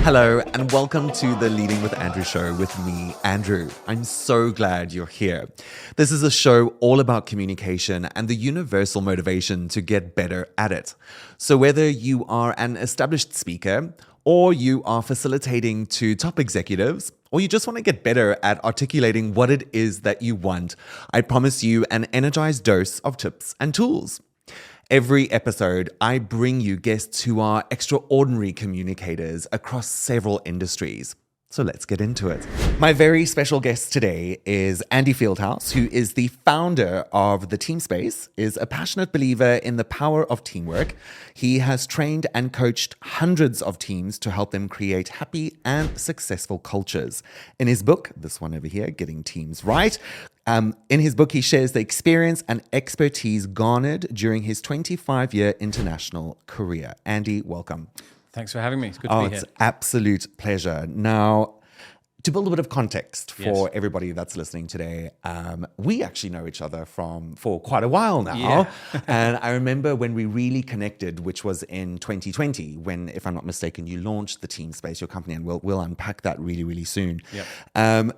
Hello, and welcome to the Leading with Andrew show with me, Andrew. I'm so glad you're here. This is a show all about communication and the universal motivation to get better at it. So whether you are an established speaker, or you are facilitating to top executives, or you just want to get better at articulating what it is that you want, I promise you an energized dose of tips and tools. Every episode, I bring you guests who are extraordinary communicators across several industries. So let's get into it. My very special guest today is Andy Fieldhouse, who is the founder of the Team Space, is a passionate believer in the power of teamwork. He has trained and coached hundreds of teams to help them create happy and successful cultures. In his book, this one over here, Getting Teams Right, in his book, he shares the experience and expertise garnered during his 25-year international career. Andy, welcome. Thanks for having me. It's good to be here. It's absolute pleasure. Now, to build a bit of context for everybody that's listening today, we actually know each other for quite a while now. Yeah. And I remember when we really connected, which was in 2020, when, if I'm not mistaken, you launched the Team Space, your company, and we'll unpack that really, really soon. Yep.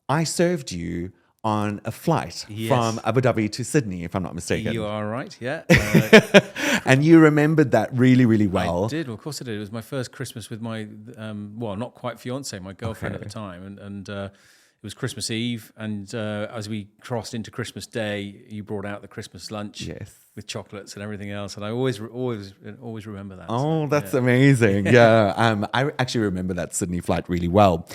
I served you on a flight from Abu Dhabi to Sydney, if I'm not mistaken. You are right, yeah. And you remembered that really, really well. I did, well, of course I did. It was my first Christmas with my, not quite fiance, my girlfriend at the time. And it was Christmas Eve. And as we crossed into Christmas Day, you brought out the Christmas lunch with chocolates and everything else. And I always remember that. Oh, so, that's amazing. Yeah. I actually remember that Sydney flight really well.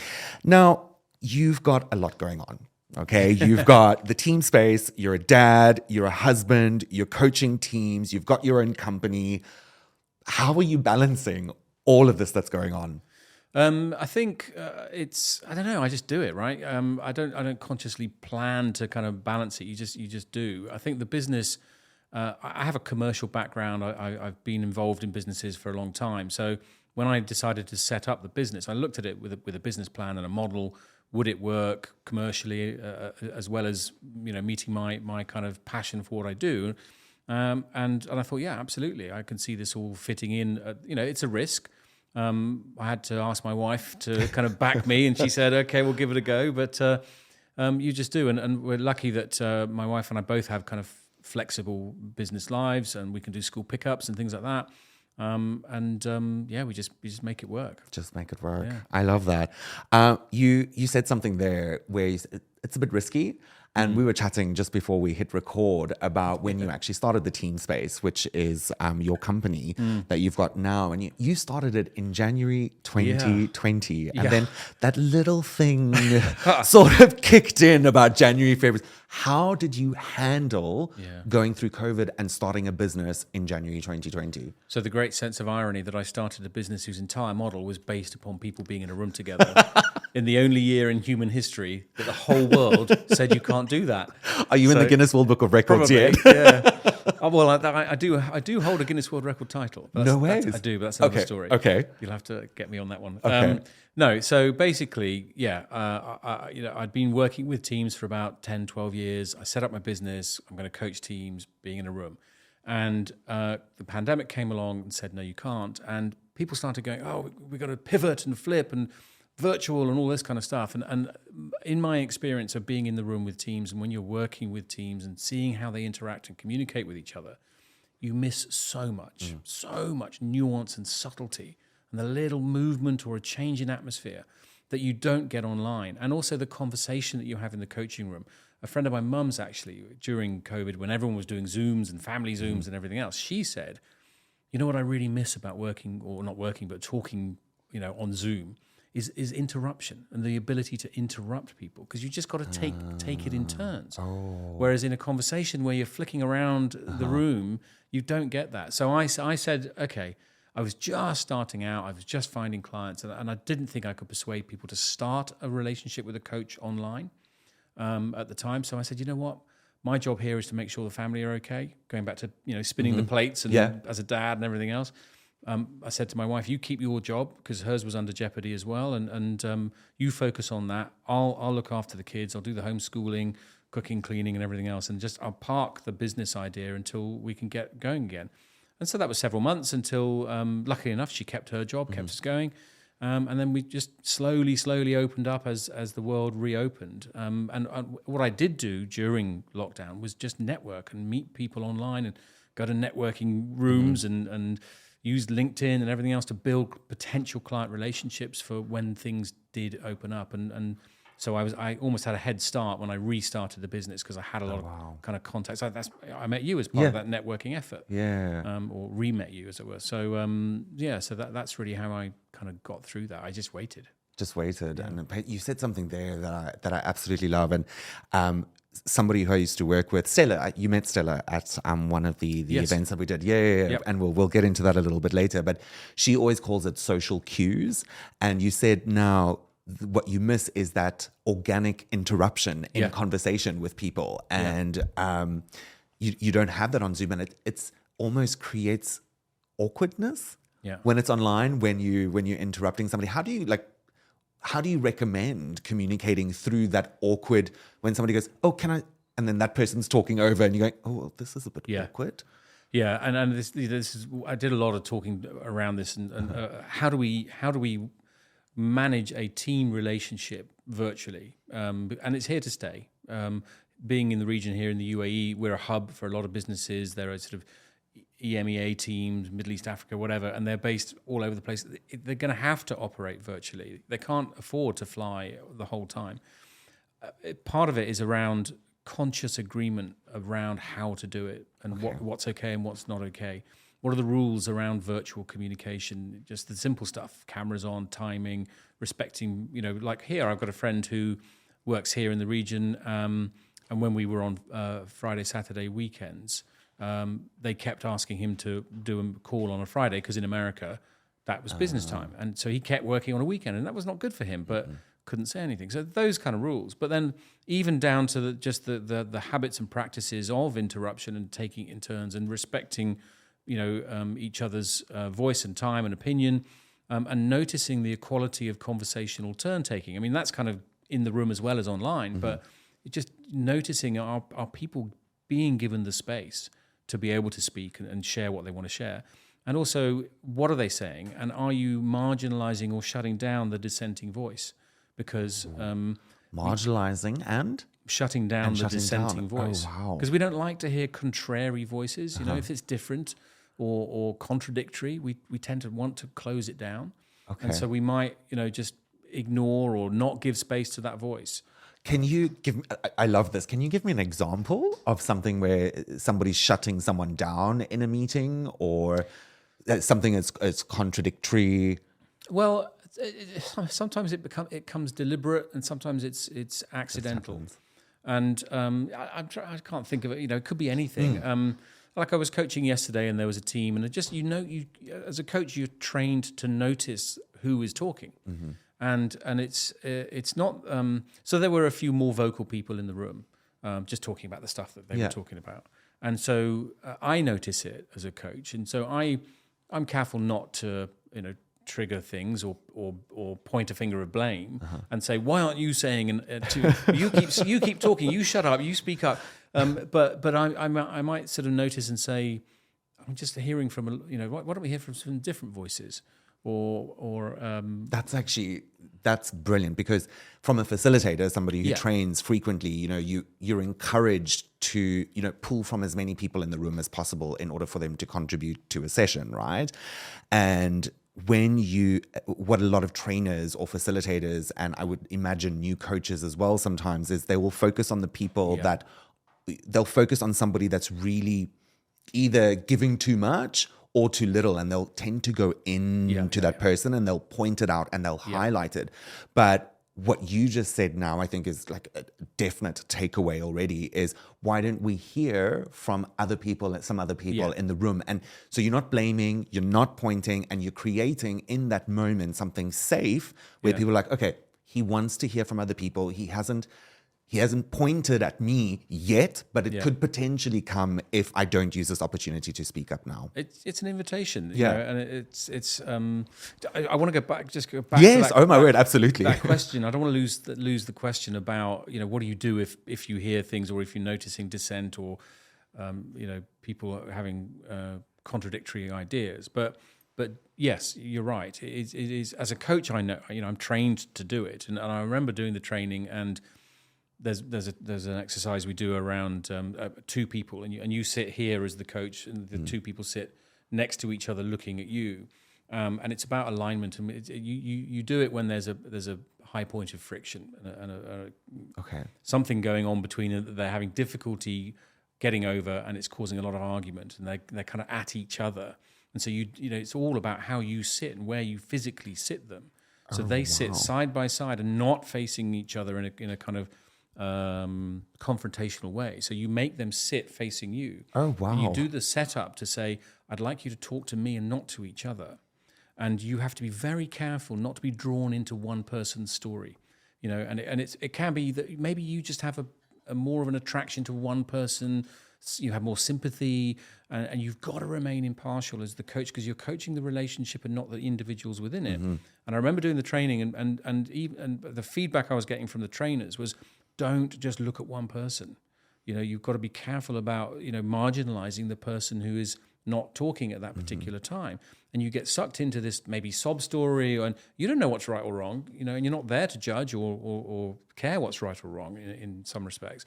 Now, you've got a lot going on. Okay, you've got the Team Space, you're a dad, you're a husband, you're coaching teams, you've got your own company. How are you balancing all of this that's going on? I think I don't know, I just do it, right? I don't consciously plan to kind of balance it. You just do. I think the business, I have a commercial background. I've been involved in businesses for a long time. So when I decided to set up the business, I looked at it with a business plan and a model. Would it work commercially as well as meeting my kind of passion for what I do? And I thought, yeah, absolutely, I can see this all fitting in. It's a risk. I had to ask my wife to kind of back me, and she said, "Okay, we'll give it a go." But you just do, and we're lucky that my wife and I both have kind of flexible business lives, and we can do school pickups and things like that. We just make it work. Just make it work. Yeah. I love that. You said something there where it's a bit risky. And we were chatting just before we hit record about when you actually started the Team Space, which is your company that you've got now. And you started it in January 2020. And then that little thing sort of kicked in about January, February. How did you handle going through COVID and starting a business in January 2020? So the great sense of irony that I started a business whose entire model was based upon people being in a room together in the only year in human history that the whole world said you can't do that. Are you in the Guinness World Book of Records yet? Yeah. Well, I do hold a Guinness World Record title. No way. I do, but that's another story. Okay. You'll have to get me on that one. Okay. No, so basically, I'd been working with teams for about 10, 12 years. I set up my business. I'm going to coach teams being in a room. And the pandemic came along and said, no, you can't. And people started going, oh, we've got to pivot and flip and virtual and all this kind of stuff. And in my experience of being in the room with teams, and when you're working with teams and seeing how they interact and communicate with each other, you miss so much nuance and subtlety, and the little movement or a change in atmosphere that you don't get online. And also the conversation that you have in the coaching room. A friend of my mum's actually, during COVID, when everyone was doing Zooms and family Zooms and everything else, she said, you know what I really miss about working, or not working, but talking, on Zoom, is interruption and the ability to interrupt people, because you just got to take it in turns. Whereas in a conversation where you're flicking around the room, you don't get that. So I said, okay, I was just starting out, I was just finding clients, and I didn't think I could persuade people to start a relationship with a coach online at the time. So I said, you know what? My job here is to make sure the family are okay, going back to spinning the plates and as a dad and everything else. I said to my wife, you keep your job, because hers was under jeopardy as well, and you focus on that. I'll look after the kids. I'll do the homeschooling, cooking, cleaning, and everything else, and just I'll park the business idea until we can get going again. And so that was several months until, luckily enough, she kept her job, kept us going. And then we just slowly opened up as the world reopened. And what I did do during lockdown was just network and meet people online and go to networking rooms and use LinkedIn and everything else to build potential client relationships for when things did open up. And so I almost had a head start when I restarted the business because I had a lot of kind of contacts. I met you as part of that networking effort, or re-met you as it were. So so that's really how I kind of got through that. I just waited. And you said something there that I absolutely love. And somebody who I used to work with, Stella, you met Stella at one of the events that we did. Yep. And we'll get into that a little bit later. But she always calls it social cues. And you said now, what you miss is that organic interruption in conversation with people, and you don't have that on Zoom, and it's almost creates awkwardness when it's online, when you're interrupting somebody. How do you recommend communicating through that awkward when somebody goes, "Oh, can I?" and then that person's talking over, and you're going, "Oh, well, this is a bit awkward." Yeah, and this is I did a lot of talking around this, and how do we manage a team relationship virtually, and it's here to stay. Being in the region here in the UAE, we're a hub for a lot of businesses. There are sort of EMEA teams, Middle East, Africa, whatever, and they're based all over the place. They're going to have to operate virtually. They can't afford to fly the whole time. Part of it is around conscious agreement around how to do it and what's okay and what's not okay. What are the rules around virtual communication? Just the simple stuff, cameras on, timing, respecting, like here, I've got a friend who works here in the region. And when we were on Friday, Saturday weekends, they kept asking him to do a call on a Friday because in America, that was business time. And so he kept working on a weekend and that was not good for him, but couldn't say anything. So those kind of rules. But then even down to the habits and practices of interruption and taking in turns and respecting each other's voice and time and opinion, and noticing the equality of conversational turn taking. I mean, that's kind of in the room as well as online, but just noticing are people being given the space to be able to speak and share what they want to share? And also, what are they saying? And are you marginalizing or shutting down the dissenting voice? Because marginalizing and shutting down the dissenting voice. Oh, wow. Because we don't like to hear contrary voices. If it's different or contradictory, we tend to want to close it down. Okay. And so we might, just ignore or not give space to that voice. Can you give me, I love this. Can you give me an example of something where somebody's shutting someone down in a meeting or something that's contradictory? Well, sometimes it comes deliberate and sometimes it's accidental. And I can't think of it. It could be anything. Like I was coaching yesterday, and there was a team, and you as a coach, you're trained to notice who is talking, and it's not. So there were a few more vocal people in the room, just talking about the stuff that they were talking about, and so I notice it as a coach, and so I'm careful not to trigger things or point a finger of blame and say, why aren't you saying you keep talking, you shut up, you speak up. But I might sort of notice and say, I'm just hearing from why don't we hear from some different voices? Or that's brilliant, because from a facilitator, somebody who trains frequently, you're encouraged to pull from as many people in the room as possible in order for them to contribute to a session, right? And what a lot of trainers or facilitators, and I would imagine new coaches as well sometimes, is they will focus on the people that they'll focus on somebody that's really either giving too much or too little, and they'll tend to go into that person and they'll point it out and they'll highlight it. But what you just said now, I think, is like a definite takeaway already, is why don't we hear from some other people in the room? And so you're not blaming, you're not pointing, and you're creating in that moment something safe where people are like, okay, he wants to hear from other people. He hasn't pointed at me yet, but it could potentially come if I don't use this opportunity to speak up now. It's an invitation, and it's. I want to go back. Yes, to my word, absolutely. That question. I don't want to lose the question about what do you do if you hear things, or if you're noticing dissent, or people having contradictory ideas. But But yes, you're right. It is as a coach. I know, I'm trained to do it, and I remember doing the training. And there's an exercise we do around two people, and you sit here as the coach, and the two people sit next to each other, looking at you. And it's about alignment, and you do it when there's a high point of friction and something going on between them. They're having difficulty getting over, and it's causing a lot of argument, and they're kind of at each other. And so it's all about how you sit and where you physically sit them. So they sit side by side and not facing each other in a kind of confrontational way. So you make them sit facing you. Oh, wow. And you do the setup to say, I'd like you to talk to me and not to each other. And you have to be very careful not to be drawn into one person's story. And it can be that maybe you just have a more of an attraction to one person. You have more sympathy, and you've got to remain impartial as the coach, because you're coaching the relationship and not the individuals within it. And I remember doing the training, and the feedback I was getting from the trainers was, don't just look at one person. You've got to be careful about marginalizing the person who is not talking at that particular time, and you get sucked into this maybe sob story, and you don't know what's right or wrong, and you're not there to judge or care what's right or wrong in some respects.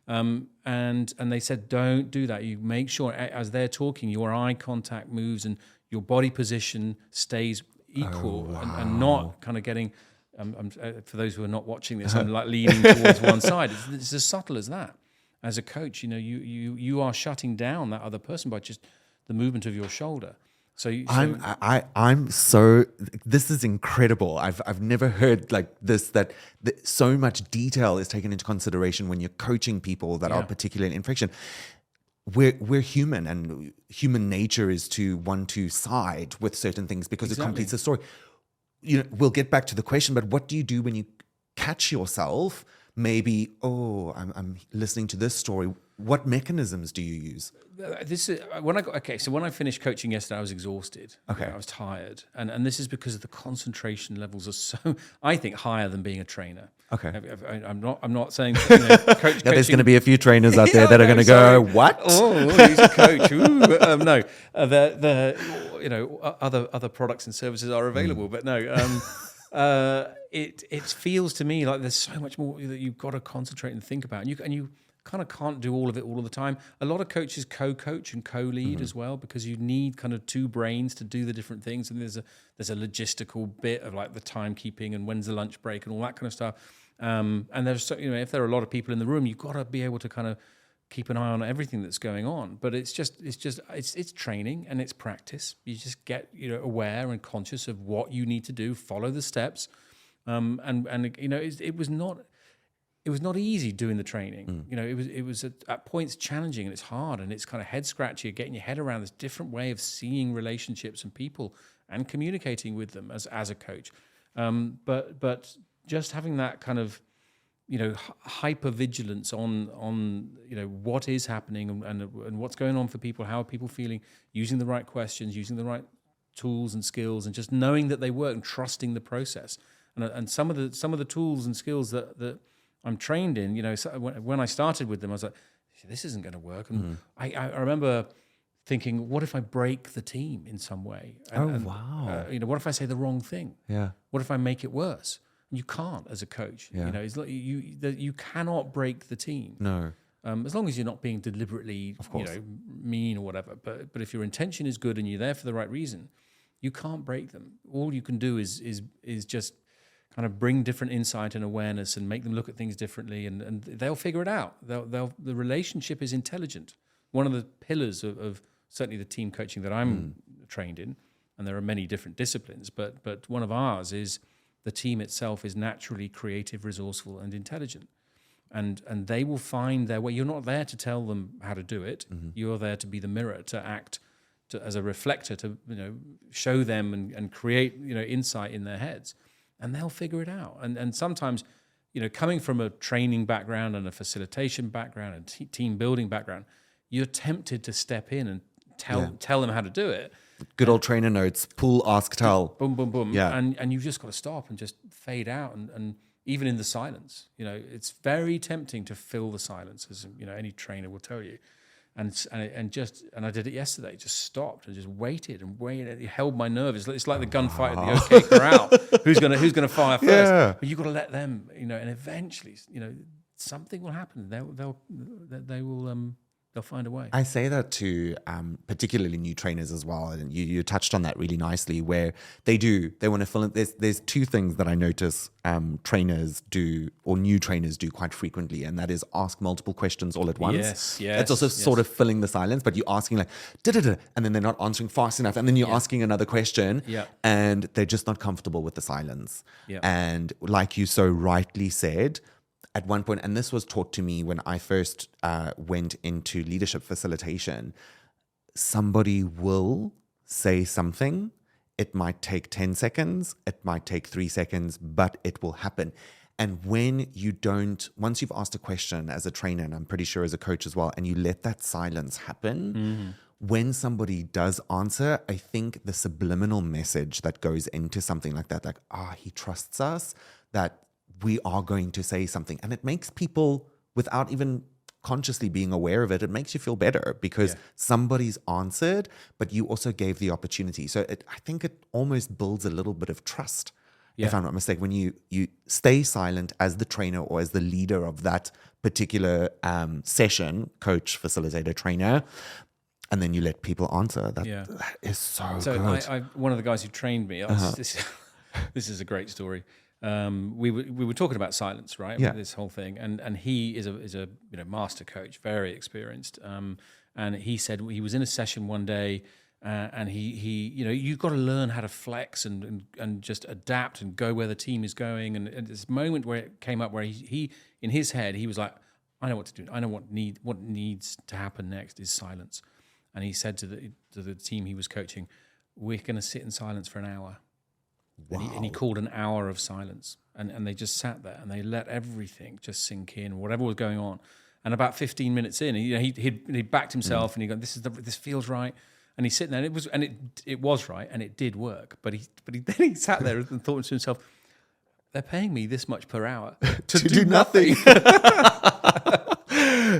And they said, don't do that. You make sure as they're talking, your eye contact moves and your body position stays equal, and not kind of getting. For those who are not watching this, I'm like leaning towards one side. It's as subtle as that. As a coach, you are shutting down that other person by just the movement of your shoulder. This is incredible. I've never heard like this, that so much detail is taken into consideration when you're coaching people that are particularly in friction. We're human, and human nature is to want to side with certain things because it completes the story. We'll get back to the question, but what do you do when you catch yourself? Maybe, I'm listening to this story. What mechanisms do you use? When I finished coaching yesterday, I was exhausted. Okay. I was tired. And this is because the concentration levels are so, I think, higher than being a trainer. Okay. I'm not saying coach. Now, there's going to be a few trainers out there that are going to go, what? Oh, he's a coach. Ooh. No, other products and services are available, but no. It feels to me like there's so much more that you've got to concentrate and think about, and you kind of can't do all of it all of the time. A lot of coaches co-coach and co-lead as well, because you need kind of two brains to do the different things, and there's a logistical bit of like the timekeeping and when's the lunch break and all that kind of stuff. And there's if there are a lot of people in the room, you've got to be able to kind of keep an eye on everything that's going on. But it's training and it's practice. You just get aware and conscious of what you need to do, follow the steps, it was not easy doing the training. It was at points challenging, and it's hard, and it's kind of head scratchy, getting your head around this different way of seeing relationships and people and communicating with them as a coach. But just having that kind of hyper vigilance on what is happening and what's going on for people, how are people feeling, using the right questions, using the right tools and skills, and just knowing that they work and trusting the process. And some of the tools and skills that I'm trained in, when I started with them, I was like, this isn't going to work. And I remember thinking, what if I break the team in some way? Wow. What if I say the wrong thing? Yeah. What if I make it worse? You can't as a coach. Yeah. It's like you cannot break the team. No. As long as you're not being deliberately, mean or whatever. But if your intention is good and you're there for the right reason, you can't break them. All you can do is just kind of bring different insight and awareness and make them look at things differently, and they'll figure it out. The relationship is intelligent. One of the pillars of certainly the team coaching that I'm trained in, and there are many different disciplines, but one of ours is the team itself is naturally creative, resourceful, and intelligent. And they will find their way. You're not there to tell them how to do it. You're there to be the mirror, to act as a reflector, to show them and create insight in their heads, and they'll figure it out. And sometimes, coming from a training background and a facilitation background and team building background, you're tempted to step in and tell them how to do it. Good old trainer notes: pull, ask, tell. Boom, boom, boom. Yeah. And you've just got to stop and just fade out. And even in the silence, it's very tempting to fill the silence, as any trainer will tell you. And I did it yesterday. Just stopped and just waited and waited. It held my nerves. It's like the gunfight at the OK Corral. Who's gonna fire first? Yeah. But you got to let them, and eventually, something will happen. They'll find a way. I say that to particularly new trainers as well, and you touched on that really nicely. Where they want to fill in. There's two things that I notice trainers do, or new trainers do quite frequently, and that is ask multiple questions all at once. Yes. It's also sort of filling the silence, but you're asking like da-da-da, and then they're not answering fast enough, and then you're asking another question, and they're just not comfortable with the silence. And like you so rightly said, at one point, and this was taught to me when I first went into leadership facilitation, somebody will say something. It might take 10 seconds, it might take 3 seconds, but it will happen. And when you don't, once you've asked a question as a trainer, and I'm pretty sure as a coach as well, and you let that silence happen, when somebody does answer, I think the subliminal message that goes into something like that, like, he trusts us, that we are going to say something. And it makes people, without even consciously being aware of it, it makes you feel better because somebody's answered, but you also gave the opportunity. So I think it almost builds a little bit of trust, if I'm not mistaken, when you stay silent as the trainer or as the leader of that particular session, coach, facilitator, trainer, and then you let people answer. That is so good. One of the guys who trained me, this is a great story. We were talking about silence, right? Yeah. This whole thing, and he is a master coach, very experienced. And he said he was in a session one day, and he you've got to learn how to flex and just adapt and go where the team is going. And this moment where it came up, where he in his head he was like, I know what to do. I know what needs to happen next is silence. And he said to the team he was coaching, we're going to sit in silence for an hour. Wow. And he called an hour of silence, and they just sat there and they let everything just sink in, whatever was going on. And about 15 minutes in, he backed himself and he go, this feels right. And he's sitting there, and it was right, and it did work. But then he sat there and thought to himself, they're paying me this much per hour to do nothing.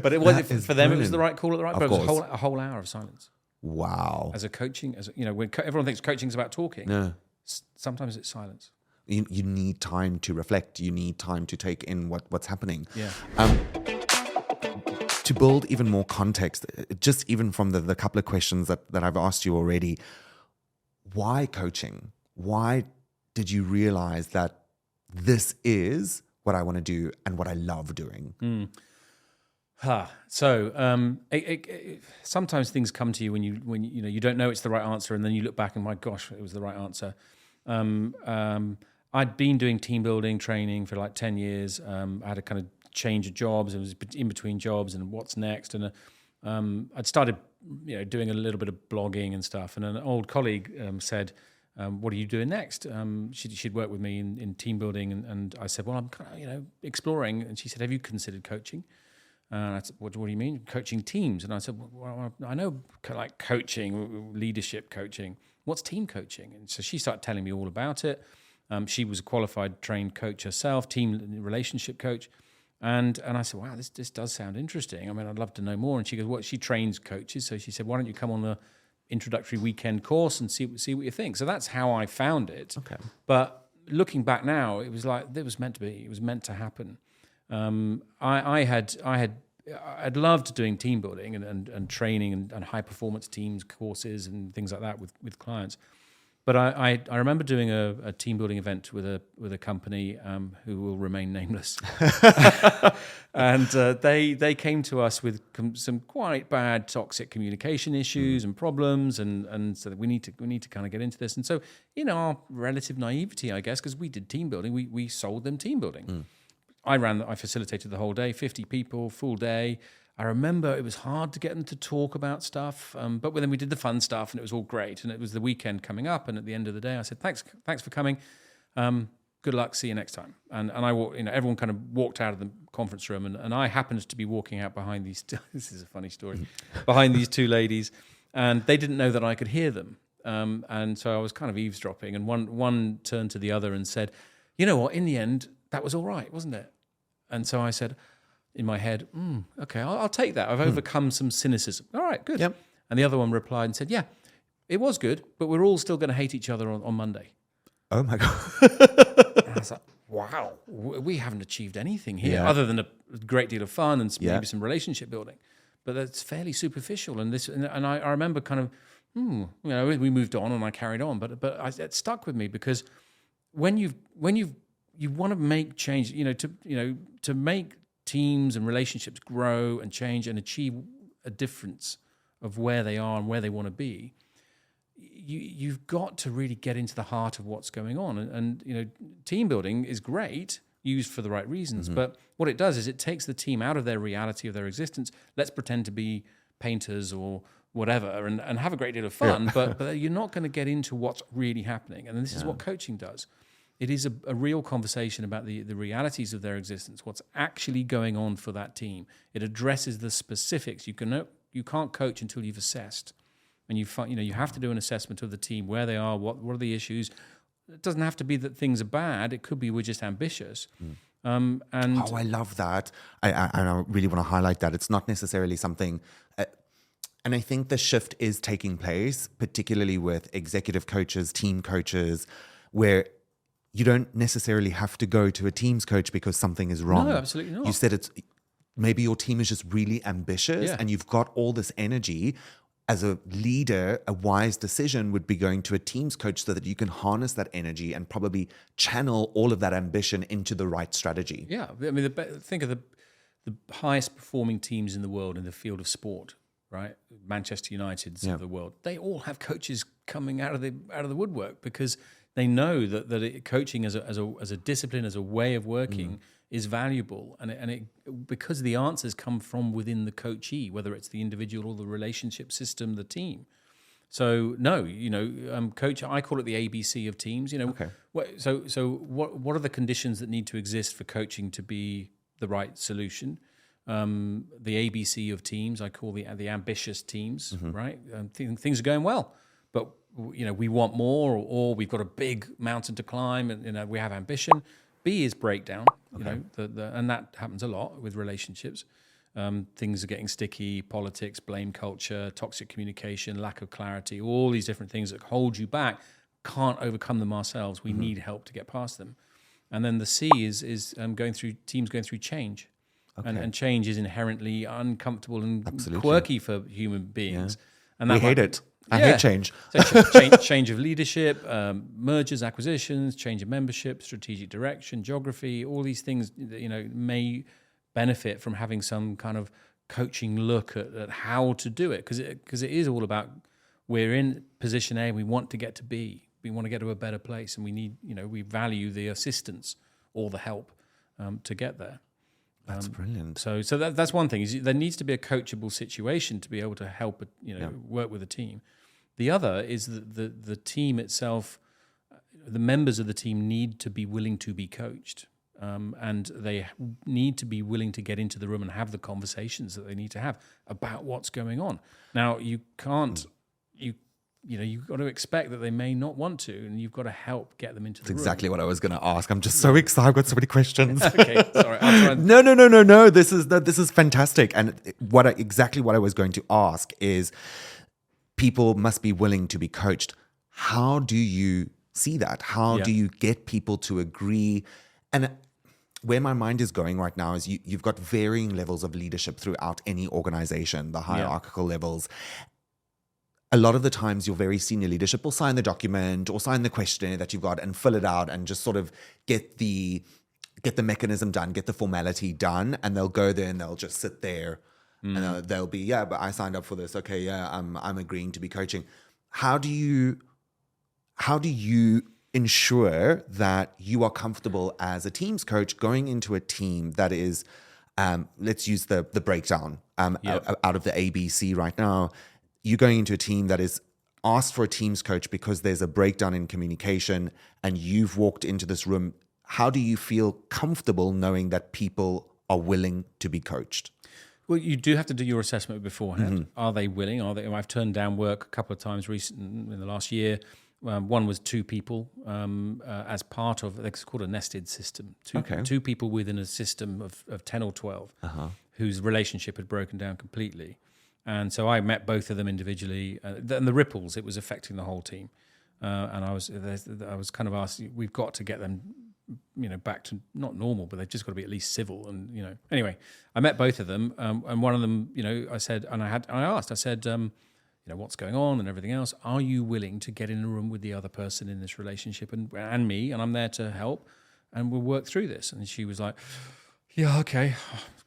But it was for them. Brilliant. It was the right call at the right. But it was a whole hour of silence. Wow. As a coaching, when everyone thinks coaching is about talking. No. Sometimes it's silence. You need time to reflect. You need time to take in what's happening. Yeah. To build even more context, just even from the couple of questions that I've asked you already, why coaching? Why did you realize that this is what I want to do and what I love doing? So sometimes things come to you when you don't know it's the right answer, and then you look back and my gosh, it was the right answer. I'd been doing team building training for like 10 years. I had a kind of change of jobs. I was in between jobs and what's next. And I'd started doing a little bit of blogging and stuff. And an old colleague said, what are you doing next? She'd worked with me in team building, and I said, well, I'm kind of exploring. And she said, have you considered coaching? And I said, what do you mean? Coaching teams? And I said, well, I know like coaching, leadership coaching. What's team coaching? And so she started telling me all about it. She was a qualified trained coach herself, team relationship coach. And I said, wow, this does sound interesting. I mean, I'd love to know more. And she goes, well, she trains coaches. So she said, why don't you come on the introductory weekend course and see what you think? So that's how I found it. Okay. But looking back now, it was like, it was meant to be. It was meant to happen. I'd loved doing team building and training and high performance teams courses and things like that with clients. But I remember doing a team building event with a company who will remain nameless, and they came to us with some quite bad toxic communication issues and problems, and so we need to kind of get into this. And so in our relative naivety, I guess, because we did team building, we sold them team building. I facilitated the whole day, 50 people, full day. I remember it was hard to get them to talk about stuff, but then we did the fun stuff, and it was all great. And it was the weekend coming up, and at the end of the day, I said, "Thanks for coming. Good luck. See you next time." And I everyone kind of walked out of the conference room, and I happened to be walking out behind these. This is a funny story, behind these two ladies, and they didn't know that I could hear them, and so I was kind of eavesdropping. And one turned to the other and said, "You know what? In the end, that was all right, wasn't it?" And so I said, in my head, okay, I'll take that. I've overcome some cynicism. All right, good. Yep. And the other one replied and said, yeah, it was good, but we're all still going to hate each other on Monday. Oh my God. And I was like, wow, we haven't achieved anything here Yeah. other than a great deal of fun and Yeah. maybe some relationship building. But that's fairly superficial. And I remember kind of, we moved on and I carried on. But it stuck with me because when you want to make change, to make teams and relationships grow and change and achieve a difference of where they are and where they want to be, you've got to really get into the heart of what's going on. And team building is great, used for the right reasons. But what it does is it takes the team out of their reality of their existence. Let's pretend to be painters or whatever and have a great deal of fun, but you're not going to get into what's really happening. And this is what coaching does. It is a real conversation about the realities of their existence, what's actually going on for that team. It addresses the specifics. You can't coach until you've assessed. And you have to do an assessment of the team, where they are, what are the issues. It doesn't have to be that things are bad. It could be we're just ambitious. And I love that. I really want to highlight that. It's not necessarily something... and I think the shift is taking place, particularly with executive coaches, team coaches, where you don't necessarily have to go to a teams coach because something is wrong. No, absolutely not. You said maybe your team is just really ambitious and you've got all this energy. As a leader, a wise decision would be going to a teams coach so that you can harness that energy and probably channel all of that ambition into the right strategy. Yeah, I mean, think of the highest performing teams in the world in the field of sport, right? Manchester United's of the world. They all have coaches coming out of the woodwork because they know that coaching as a discipline, as a way of working, is valuable, and it because the answers come from within the coachee, whether it's the individual or the relationship system, the team. So coach, I call it the ABC of teams. Okay. So what are the conditions that need to exist for coaching to be the right solution? The ABC of teams, I call the ambitious teams. Right? Things are going well, but we want more, or we've got a big mountain to climb, and we have ambition. B is breakdown, and that happens a lot with relationships. Things are getting sticky, politics, blame culture, toxic communication, lack of clarity, all these different things that hold you back. Can't overcome them ourselves. We need help to get past them. And then the C is teams going through change. Okay. And change is inherently uncomfortable and quirky for human beings. Yeah. And we hate it. I hate change. So change of leadership, mergers, acquisitions, change of membership, strategic direction, geography, all these things may benefit from having some kind of coaching look at how to do it, because it is all about, we're in position A and we want to get to B. We want to get to a better place, and we need, we value the assistance or the help to get there. That's brilliant. So that's one thing, is there needs to be a coachable situation to be able to help work with a team. The other is the team itself. The members of the team need to be willing to be coached, and they need to be willing to get into the room and have the conversations that they need to have about what's going on. Now, you can't. You've got to expect that they may not want to, and you've got to help get them into the room. That's exactly what I was going to ask. I'm just so excited. I've got so many questions. Okay, sorry. I'll try and... No. This is fantastic. And exactly what I was going to ask is, people must be willing to be coached. How do you see that? How do you get people to agree? And where my mind is going right now is you've got varying levels of leadership throughout any organization, the hierarchical levels. A lot of the times your very senior leadership will sign the document or sign the questionnaire that you've got and fill it out and just sort of get the mechanism done, get the formality done, and they'll go there and they'll just sit there and they'll be, but I signed up for this. Okay, I'm agreeing to be coaching. How do you ensure that you are comfortable as a teams coach going into a team that is, let's use the breakdown out of the ABC right now. You're going into a team that is asked for a teams coach because there's a breakdown in communication, and you've walked into this room. How do you feel comfortable knowing that people are willing to be coached? Well, you do have to do your assessment beforehand. Are they willing? I've turned down work a couple of times in the last year One was 2 people as part of, it's called a nested system. Two people within a system of 10 or 12 whose relationship had broken down completely. And so I met both of them individually. And the ripples, it was affecting the whole team. And I was kind of asked, we've got to get them, back to not normal, but they've just got to be at least civil. And, anyway, I met both of them. And one of them, I said, and I said, what's going on and everything else. Are you willing to get in a room with the other person in this relationship and me? And I'm there to help, and we'll work through this. And she was like, yeah, okay,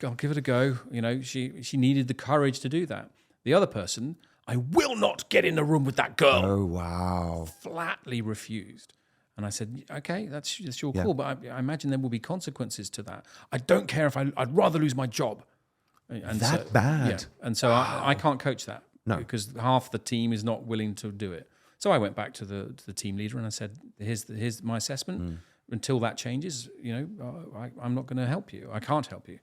I'll give it a go. She needed the courage to do that. The other person, I will not get in a room with that girl. Oh, wow. Flatly refused. And I said, okay, that's your call, but I imagine there will be consequences to that. I don't care if I'd rather lose my job. And that bad? Yeah. And so I can't coach that. No. Because half the team is not willing to do it. So I went back to the team leader and I said, here's my assessment. Until that changes, I'm not going to help you. I can't help you.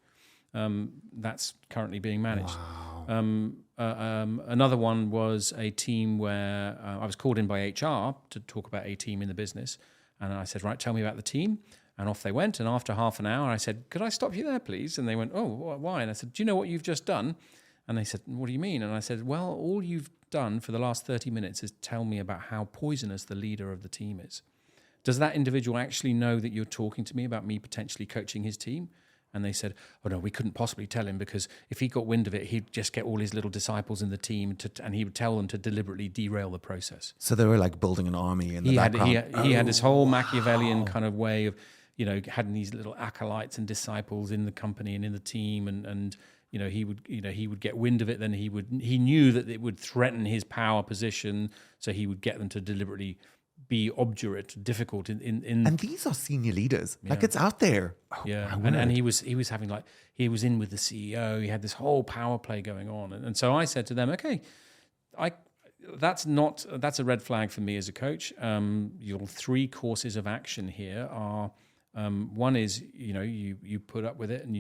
That's currently being managed. Wow. Another one was a team where I was called in by HR to talk about a team in the business. And I said, right, tell me about the team. And off they went. And after half an hour, I said, could I stop you there, please? And they went, oh, why? And I said, do you know what you've just done? And they said, what do you mean? And I said, well, all you've done for the last 30 minutes is tell me about how poisonous the leader of the team is. Does that individual actually know that you're talking to me about me potentially coaching his team? And they said, oh, no, we couldn't possibly tell him, because if he got wind of it, he'd just get all his little disciples in the team and he would tell them to deliberately derail the process. So they were like building an army in the background. He had this whole Machiavellian kind of way of, having these little acolytes and disciples in the company and in the team, and he would get wind of it. Then he knew that it would threaten his power position, so he would get them to deliberately be obdurate, difficult in. And these are senior leaders. Yeah. Like, it's out there. Oh, yeah, and he was having he was in with the CEO. He had this whole power play going on, and so I said to them, okay, that's a red flag for me as a coach. Your 3 courses of action here are. One is, you put up with it, and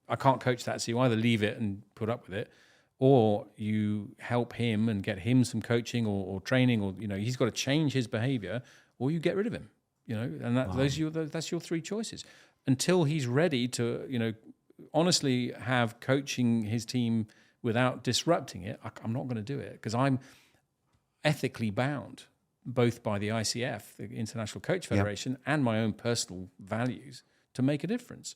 I can't coach that. So you either leave it and put up with it, or you help him and get him some coaching or training, or, he's got to change his behavior, or you get rid of him, and that's your 3 choices until he's ready to, honestly have coaching his team without disrupting it. I'm not going to do it, because I'm ethically bound both by the ICF, the International Coach Federation, and my own personal values to make a difference.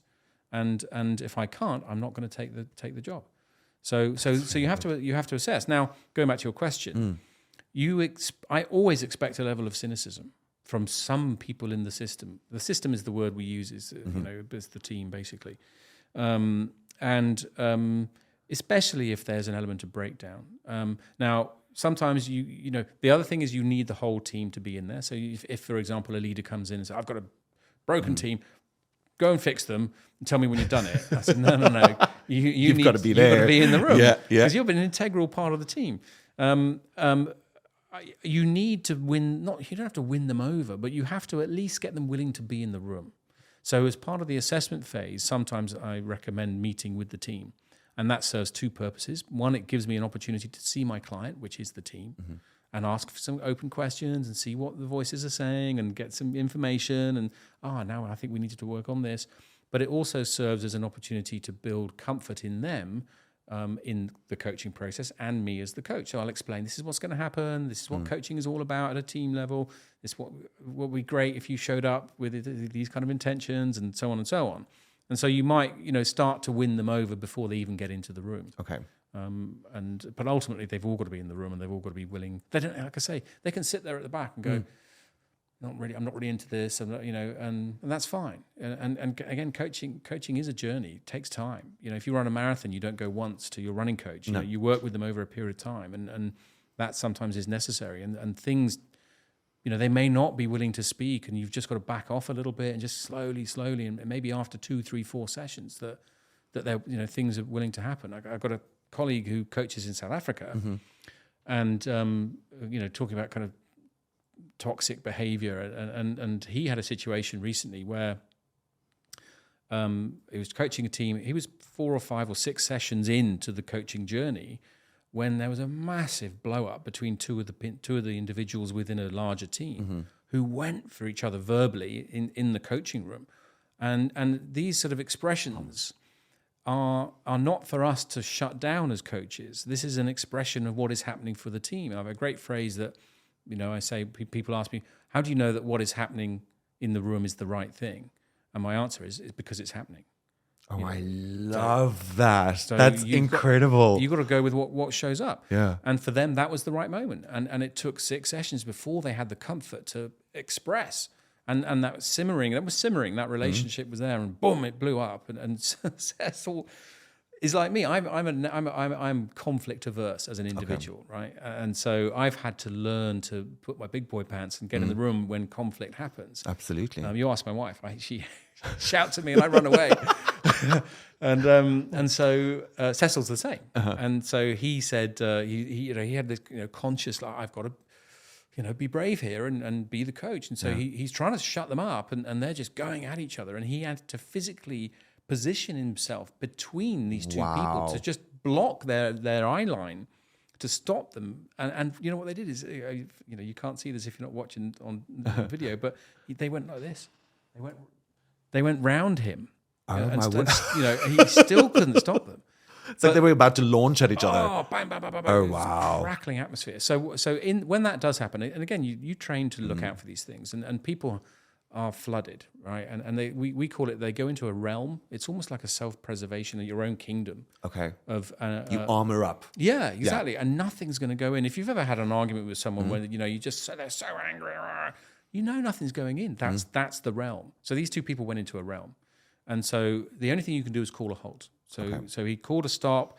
And if I can't, I'm not going to take the job. So you have to assess. Now, going back to your question, I always expect a level of cynicism from some people in the system. The system is the word we use, is it's the team basically, and especially if there's an element of breakdown. Now, sometimes the other thing is you need the whole team to be in there. So if for example, a leader comes in and says, I've got a broken team, go and fix them and tell me when you've done it. I said, no. You've got to be there. You've got to be in the room. Because you've been an integral part of the team. You need to win, you don't have to win them over, but you have to at least get them willing to be in the room. So as part of the assessment phase, sometimes I recommend meeting with the team. And that serves 2 purposes. One, it gives me an opportunity to see my client, which is the team, and ask for some open questions and see what the voices are saying and get some information. And, now I think we need to work on this. But it also serves as an opportunity to build comfort in them in the coaching process, and me as the coach. So I'll explain, this is what's going to happen. This is what coaching is all about at a team level. This what would be great if you showed up with these kind of intentions, and so on and so on. And so you might, start to win them over before they even get into the room. Okay. But ultimately, they've all got to be in the room, and they've all got to be willing. They don't, like I say, they can sit there at the back and go, I'm not really into this, and that's fine. And again, coaching is a journey. It takes time. If you run a marathon, you don't go once to your running coach. You work with them over a period of time, and that sometimes is necessary. And things. They may not be willing to speak, and you've just got to back off a little bit and just slowly, and maybe after 2, 3, 4 sessions that they're, things are willing to happen. I've got a colleague who coaches in South Africa, and talking about kind of toxic behavior, and he had a situation recently where he was coaching a team. He was 4 or 5 or 6 sessions into the coaching journey when there was a massive blow up between two of the individuals within a larger team who went for each other verbally in the coaching room, and these sort of expressions are not for us to shut down as coaches. This is an expression of what is happening for the team. I have a great phrase that, I say, people ask me, how do you know that what is happening in the room is the right thing? And my answer is because it's happening. Oh, I love that. That's incredible. You've got to go with what shows up. Yeah. And for them, that was the right moment. And it took 6 sessions before they had the comfort to express. And that was simmering. That relationship was there, and boom, it blew up. And Cecil is like me. I'm conflict averse as an individual, right? And so I've had to learn to put my big boy pants and get in the room when conflict happens. Absolutely. You ask my wife, she shouts at me and I run away. and so Cecil's the same. And so he said he had this conscious, like, I've got to be brave here and be the coach. And so he's trying to shut them up, and they're just going at each other. And he had to physically position himself between these two people to just block their eye line to stop them. And you know what they did is, you can't see this if you're not watching on video, but they went like this. They went round him. My word. He still couldn't stop them. It's like they were about to launch at each other. Oh, bang, bang, bang, bang, bang. Oh, It's wow. a crackling atmosphere. So when that does happen, and again, you train to look out for these things, and people are flooded, right? And we call it, they go into a realm. It's almost like a self-preservation of your own kingdom. Okay. Of you armor up. Yeah, exactly. And nothing's going to go in. If you've ever had an argument with someone where you just say they're so angry, nothing's going in. That's the realm. So these two people went into a realm. And so the only thing you can do is call a halt. So he called a stop,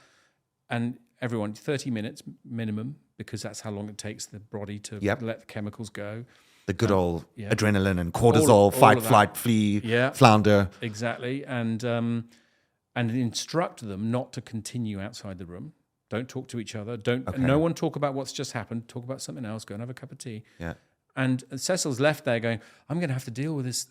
and everyone, 30 minutes minimum, because that's how long it takes the body to let the chemicals go. The good old adrenaline and cortisol, fight, flight, flee, flounder. Exactly. And instruct them not to continue outside the room. Don't talk to each other. No one talk about what's just happened. Talk about something else. Go and have a cup of tea. Yeah. And Cecil's left there going, I'm going to have to deal with this,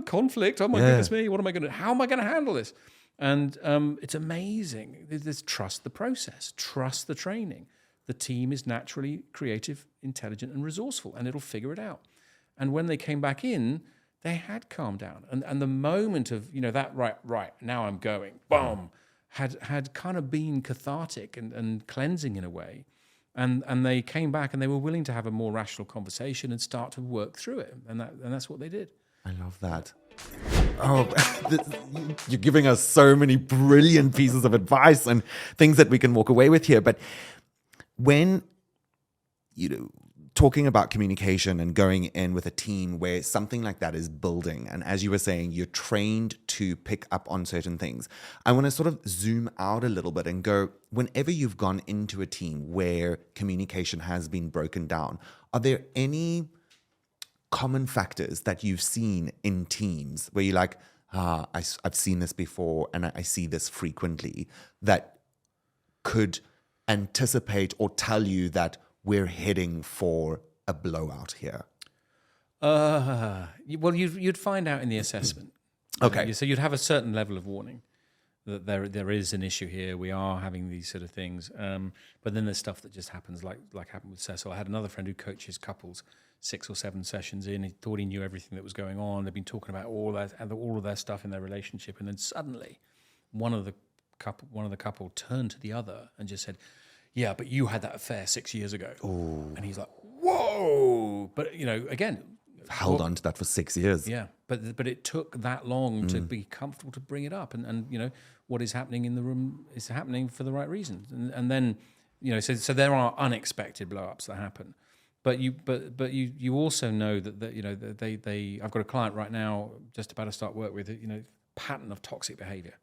conflict. Oh my goodness me. What am I going to, how am I going to handle this? And it's amazing. There's trust the process, trust the training. The team is naturally creative, intelligent, and resourceful, and it'll figure it out. And when they came back in, they had calmed down. And the moment of, that right, now I'm going, boom, had kind of been cathartic and cleansing in a way. And they came back and they were willing to have a more rational conversation and start to work through it. And that's what they did. I love that. Oh, you're giving us so many brilliant pieces of advice and things that we can walk away with here. But when, talking about communication and going in with a team where something like that is building, and as you were saying, you're trained to pick up on certain things, I want to sort of zoom out a little bit and go, whenever you've gone into a team where communication has been broken down, are there any common factors that you've seen in teams where you're like, I've seen this before and I see this frequently, that could anticipate or tell you that we're heading for a blowout here? Well, you'd find out in the assessment. Okay. So you'd have a certain level of warning that there is an issue here. We are having these sort of things. But then there's stuff that just happens, like happened with Cecil. I had another friend who coaches couples 6 or 7 sessions in. He thought he knew everything that was going on. They've been talking about all of their stuff in their relationship, and then suddenly, one of the couple turned to the other and just said, "Yeah, but you had that affair 6 years ago." Ooh. And he's like, "Whoa!" But again, held on to that for 6 years. Yeah, but it took that long to be comfortable to bring it up, and what is happening in the room is happening for the right reasons, and then so there are unexpected blow-ups that happen. But you also know that they I've got a client right now just about to start work with pattern of toxic behavior.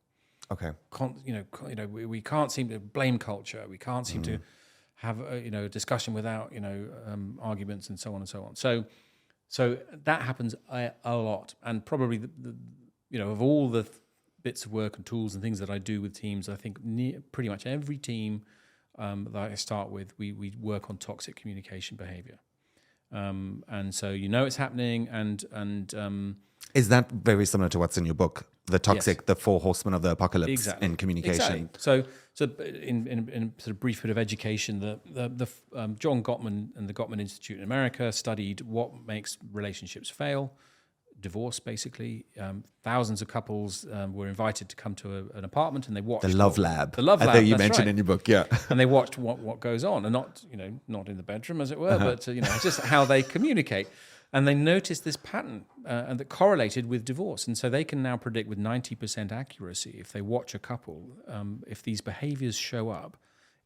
Okay. We can't seem to blame culture. We can't seem to have a discussion without arguments and so on and so on. So that happens a lot, and probably of all the bits of work and tools and things that I do with teams, I think pretty much every team that I start with, we work on toxic communication behavior, and so it's happening, and Is that very similar to what's in your book, the 4 horsemen of the apocalypse in communication? Exactly. So in sort of brief bit of education, the John Gottman and the Gottman Institute in America studied what makes relationships fail. Divorce, basically. Thousands of couples were invited to come to an apartment, and they watched The Love Lab. The Love Lab. I think you mentioned in your book, yeah. And they watched what goes on, and not in the bedroom, as it were, but just how they communicate. And they noticed this pattern, and that correlated with divorce. And so they can now predict with 90% accuracy, if they watch a couple, if these behaviors show up,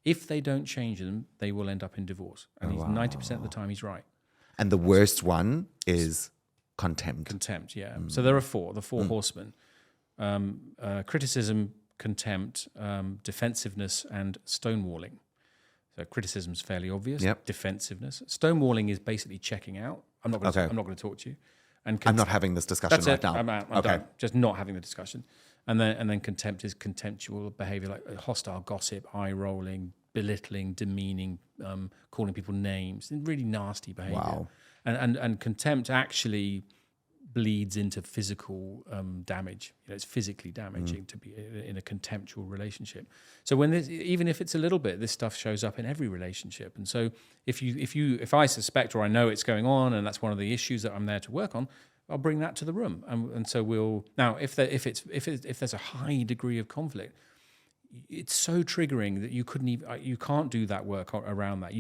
if they don't change them, they will end up in divorce. And 90% of the time, he's right. And the worst one is contempt. Contempt, yeah. So there are 4, the 4 horsemen. Criticism, contempt, defensiveness, and stonewalling. So criticism's fairly obvious. Yep. Defensiveness. Stonewalling is basically checking out. I'm not going to talk to you. And I'm not having this discussion right now. I'm out. I'm done. Just not having the discussion. And then contempt is contemptual behavior, like hostile gossip, eye rolling, belittling, demeaning, calling people names, really nasty behavior. Wow. And contempt actually bleeds into physical damage. It's physically damaging to be in a contemptual relationship. So even if it's a little bit, this stuff shows up in every relationship. And so if I suspect or I know it's going on, and that's one of the issues that I'm there to work on, I'll bring that to the room. And so if there's a high degree of conflict, it's so triggering that you can't do that work around that.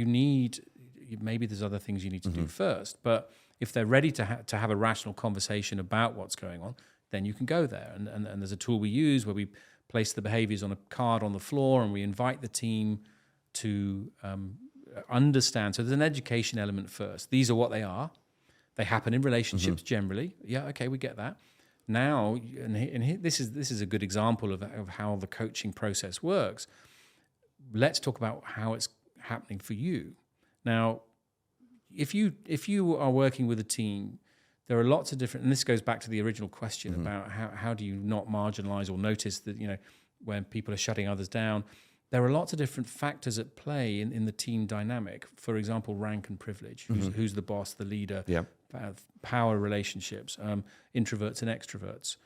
Maybe there's other things you need to do first, but if they're ready to have a rational conversation about what's going on, then you can go there. And there's a tool we use where we place the behaviors on a card on the floor, and we invite the team to understand. So there's an education element first. These are what they are. They happen in relationships generally. Yeah, okay, we get that. Now, this is a good example of how the coaching process works. Let's talk about how it's happening for you. Now, if you are working with a team, there are lots of different, and this goes back to the original question about how do you not marginalize or notice that, when people are shutting others down. There are lots of different factors at play in the team dynamic. For example, rank and privilege. Who's the boss, the leader, power relationships, introverts and extroverts.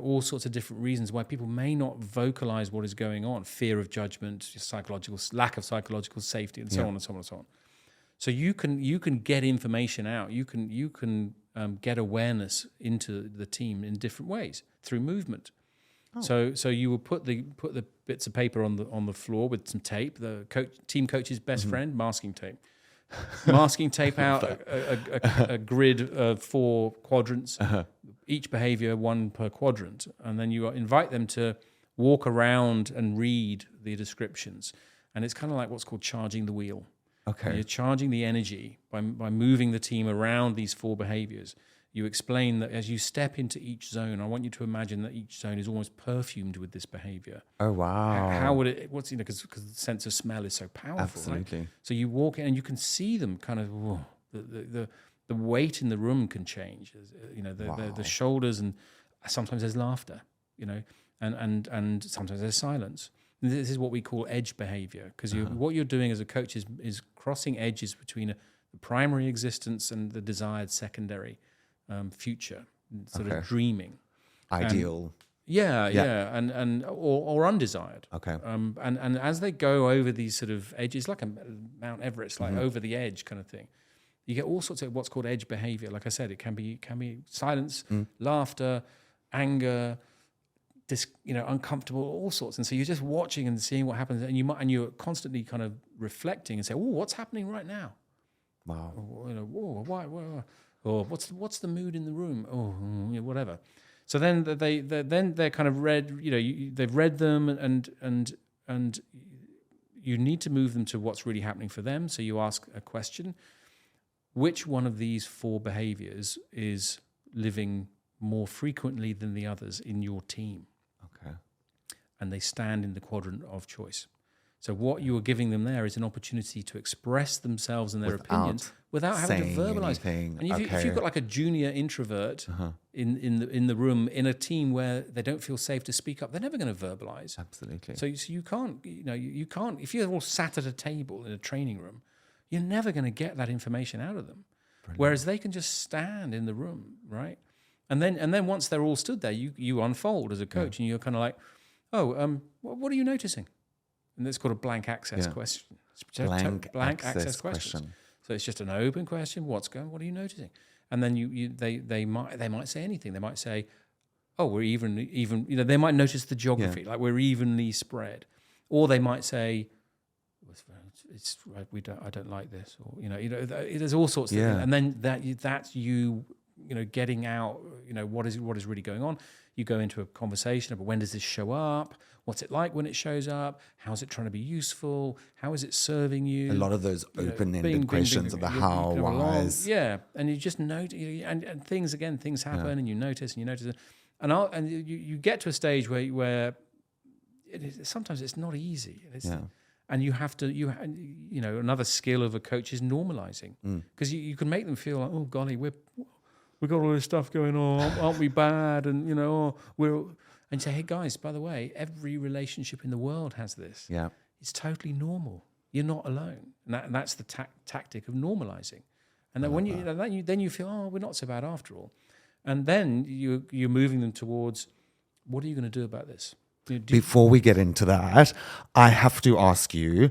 All sorts of different reasons why people may not vocalize what is going on. Fear of judgment, lack of psychological safety, and so on and so on and so on. So you can get information out. You can get awareness into the team in different ways through movement. Oh. So you will put the bits of paper on the floor with some tape. The team coach's best friend, masking tape. Masking tape out a grid of 4 quadrants, each behavior 1 per quadrant, and then you invite them to walk around and read the descriptions. And it's kind of like what's called charging the wheel. Okay, you're charging the energy by moving the team around these 4 behaviors. You explain that as you step into each zone, I want you to imagine that each zone is almost perfumed with this behavior. Oh, wow. How would it, because the sense of smell is so powerful. Absolutely. Right? So you walk in and you can see them kind of, the weight in the room can change. The shoulders, and sometimes there's laughter, and sometimes there's silence. And this is what we call edge behavior, because what you're doing as a coach is crossing edges between the primary existence and the desired secondary future, sort of dreaming, ideal, or undesired. Okay, and as they go over these sort of edges, like a Mount Everest, like over the edge kind of thing, you get all sorts of what's called edge behavior. Like I said, it can be silence, laughter, anger, uncomfortable, all sorts. And so you're just watching and seeing what happens, and you're constantly kind of reflecting and say, "Oh, what's happening right now?" Wow. Or, why? Or what's the mood in the room? Oh, whatever. So then they're kind of read. They've read them, and you need to move them to what's really happening for them. So you ask a question: which one of these 4 behaviors is living more frequently than the others in your team? Okay. And they stand in the quadrant of choice. So what you are giving them there is an opportunity to express themselves and their opinions without having to verbalize. Anything. And if you've got like a junior introvert in the room in a team where they don't feel safe to speak up, they're never going to verbalize. Absolutely. So you can't, you can't. If you're all sat at a table in a training room, you're never going to get that information out of them. Whereas they can just stand in the room, right? And then once they're all stood there, you unfold as a coach, and you're kind of like, oh, what are you noticing? And it's called a blank access question. Blank access question. So it's just an open question. What are you noticing? And then they might say anything. They might say, oh, we're even. They might notice the geography, like we're evenly spread, or they might say, I don't like this, or there's all sorts of things. And then that's you getting out, what is really going on. You go into a conversation about when does this show up? What's it like when it shows up? How's it trying to be useful? How is it serving you? A lot of those open-ended questions of the how, whys. Yeah, and you just note, and things happen, and you notice, and you get to a stage where sometimes it's not easy. And you have to, another skill of a coach is normalizing, because you can make them feel like, oh golly, we've got all this stuff going on, aren't we bad? And and say, hey guys, by the way, every relationship in the world has this. Yeah, it's totally normal. You're not alone, and that's the tactic of normalizing. And then then you feel, oh, we're not so bad after all. And then you're moving them towards, what are you going to do about this? Before we get into that, I have to ask you,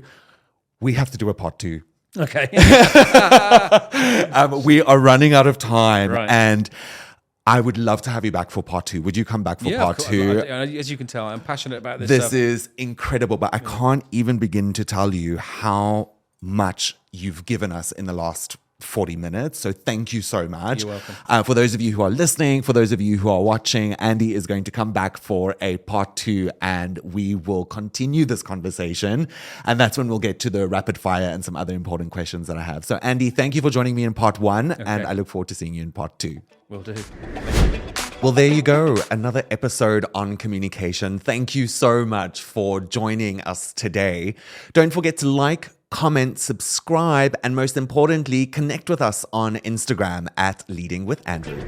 we have to do a part 2. Okay. We are running out of time, right. And I would love to have you back for part 2. Would you come back for part 2? As you can tell, I'm passionate about this. This is incredible, but I can't even begin to tell you how much you've given us in the last 40 minutes. So thank you so much. You're welcome. For those of you who are listening, for those of you who are watching, Andy is going to come back for a part 2, and we will continue this conversation. And that's when we'll get to the rapid fire and some other important questions that I have. So Andy, thank you for joining me in part 1, and I look forward to seeing you in part 2. Will do. Well, there you go. Another episode on communication. Thank you so much for joining us today. Don't forget to like, comment, subscribe, and most importantly, connect with us on Instagram at Leading with Andrew.